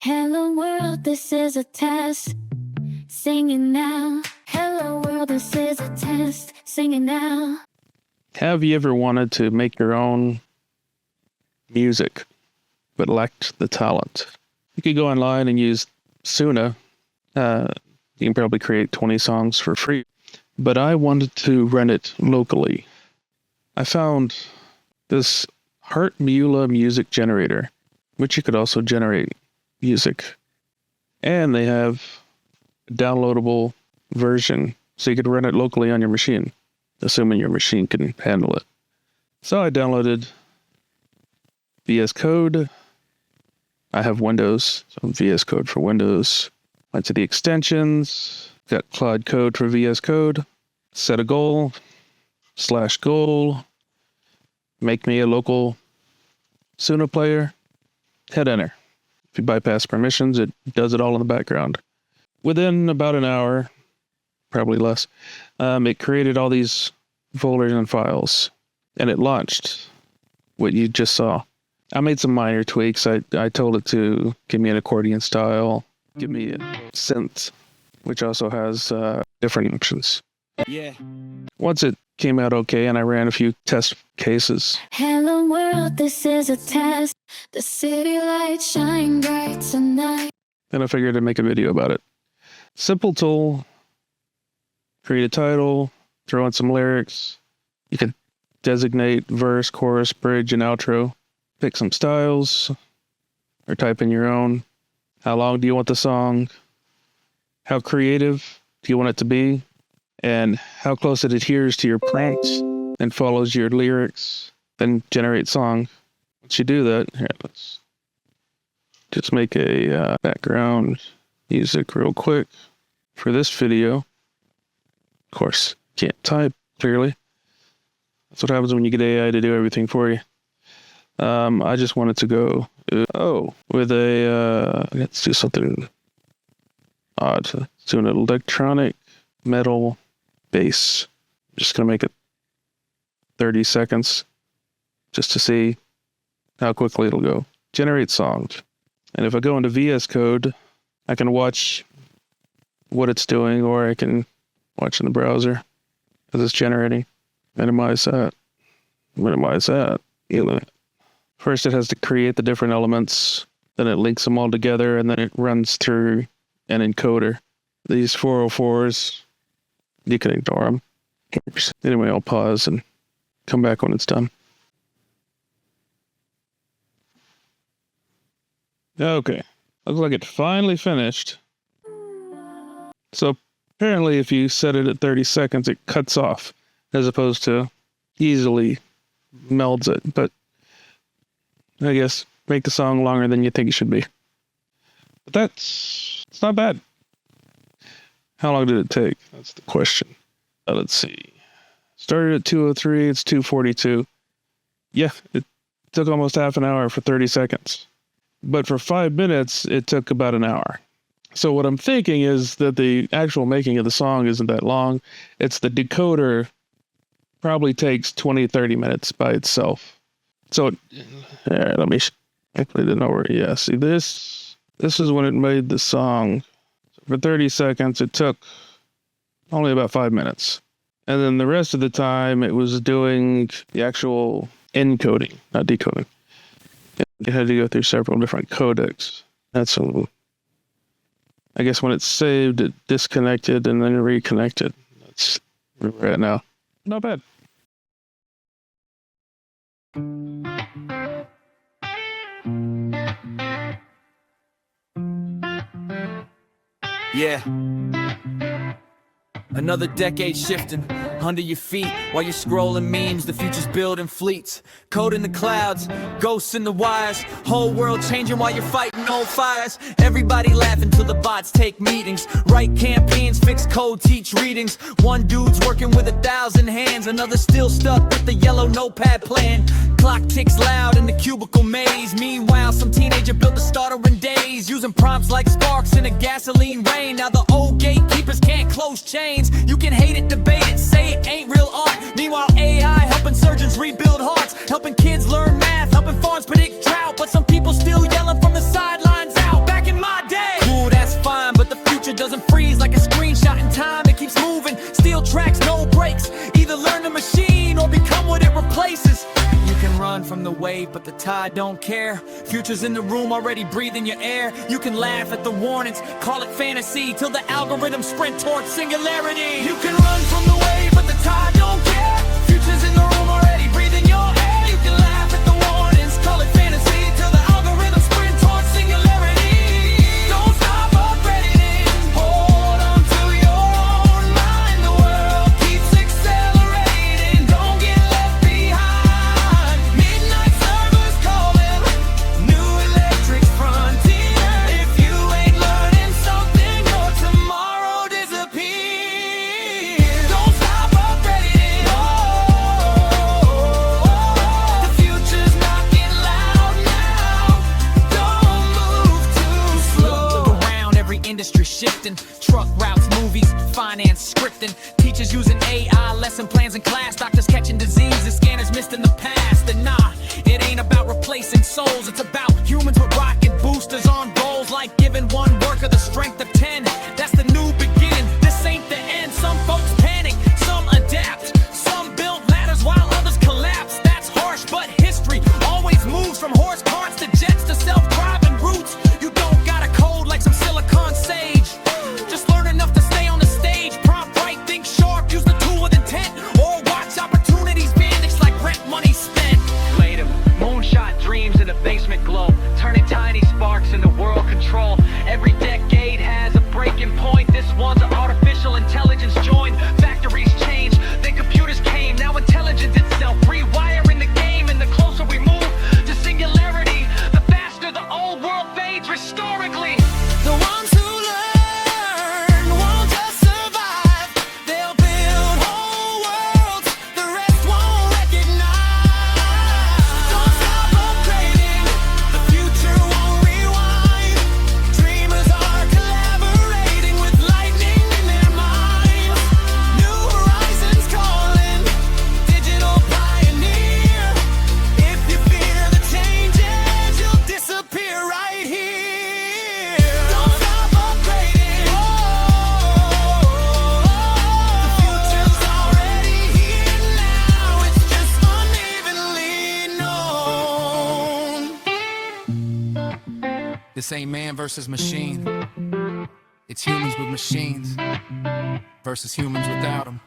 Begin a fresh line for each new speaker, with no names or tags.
Hello world, this is a test. Singing now. Hello world, this is a test. Singing now.
Have you ever wanted to make your own music, but lacked the talent? You could go online and use Suna. You can probably create 20 songs for free. But I wanted to run it locally. I found this HeartMula music generator, which you could also generate music. And they have a downloadable version, so you could run it locally on your machine, assuming your machine can handle it. So I downloaded VS Code. I have Windows, so VS Code for Windows. Went to the extensions, got Cloud Code for VS Code, set a goal, /goal, make me a local Suna player, hit enter. If you bypass permissions, it does it all in the background. Within about an hour, probably less, it created all these folders and files, and it launched what you just saw. I made some minor tweaks. I told it to give me an accordion style, give me a synth, which also has different options.
Yeah.
Once it came out okay, and I ran a few test cases.
Hello world, this is a test. The city lights shine bright tonight.
Then I figured I'd make a video about it. Simple tool. Create a title, throw in some lyrics. You could designate verse, chorus, bridge, and outro. Pick some styles, or type in your own. How long do you want the song? How creative do you want it to be? And how close it adheres to your prompts and follows your lyrics. Then generate song. Once you do that, here, let's just make a background music real quick for this video. Of course, can't type clearly. That's what happens when you get AI to do everything for you. I just wanted to go, with a, let's do something odd. Let's do an electronic metal bass. I'm just going to make it 30 seconds just to see how quickly it'll go. Generate songs. And if I go into VS Code, I can watch what it's doing, or I can watch in the browser as it's generating. Minimize that. Minimize that. First, it has to create the different elements. Then it links them all together, and then it runs through an encoder. These 404s, you can ignore them. Anyway, I'll pause and come back when it's done. Okay, looks like it finally finished. So apparently if you set it at 30 seconds, it cuts off, as opposed to easily melds it. But I guess make the song longer than you think it should be. But it's not bad. How long did it take? That's the question. Let's see. Started at 2:03, it's 2:42. Yeah, it took almost half an hour for 30 seconds. But for 5 minutes, it took about an hour. So what I'm thinking is that the actual making of the song isn't that long. It's the decoder probably takes 20-30 minutes by itself. So let me actually didn't know where. Yeah, see this is when it made the song. For 30 seconds, it took only about 5 minutes. And then the rest of the time, it was doing the actual encoding, not decoding. It had to go through several different codecs. That's I guess when it's saved, it disconnected and then reconnected. That's where we're at now. Not bad.
Yeah. Another decade shifting under your feet while you're scrolling memes. The future's building fleets, code in the clouds, ghosts in the wires. Whole world changing while you're fighting old fires. Everybody laughing till the bots take meetings. Write campaigns, fix code, teach readings. One dude's working with 1,000 hands, another still stuck with the yellow notepad plan. Clock ticks loud in the cubicle maze. Meanwhile, some teenager built a starter in days, using prompts like sparks in a gasoline rain. Now the old gatekeepers can't close chains. You can hate it, debate it, say it ain't real art. Meanwhile, AI helping surgeons rebuild hearts, helping kids learn math, helping farms predict drought. But some people still yelling from the sidelines out. Back in places. You can run from the wave, but the tide don't care. Future's in the room, already breathing your air. You can laugh at the warnings, call it fantasy, till the algorithm sprint towards singularity. You can run from the wave, but the tide don't care. Future's in the room, already breathing your air. You can laugh at the warnings, call it fantasy, till the algorithm sprint towards singularity. Don't stop upgrading, hold on to your own mind. The world keeps accelerating, don't get left behind. Midnight servers calling, new electric frontier. If you ain't learning something, your tomorrow disappears. Don't stop upgrading, the future's knocking loud now. Don't move too slow. Look around, every industry shifting. Truck routes, movies, finance, scripting. Teachers using AI, lesson plans in class. Doctors catching diseases, scanners missed in the past. And nah, it ain't about replacing souls. It's about humans with rocket boosters on goals, like giving one worker the strength of 10. That's the new beginning, this ain't the end. Some folks panic, some adapt, some build ladders while others collapse. That's harsh, but history always moves from horse carts to jets to self-driving routes. You don't got a code like some silicon sage. Just learn enough to stay on the stage. Prompt right, think sharp, use the tool with intent, or watch opportunities vanish like rent money spent. Later, moonshot dreams in a basement glow, turning tiny sparks into world control. Every decade has a breaking point. This one's artificial intelligence joined. Factories change, then computers came. Now intelligence itself rewiring the game. And the closer we move to singularity, the faster the old world fades historically. The ones who learn won't just survive, they'll build whole worlds the rest won't recognize. Don't stop upgrading, the future won't rewind. Dreamers are collaborating with lightning in their minds. New horizons calling, digital pioneer. If you fear the changes, you'll disappear right here. Don't stop upgrading, the future's already here now. It's just unevenly known. This ain't man versus machine. It's humans with machines versus humans without them.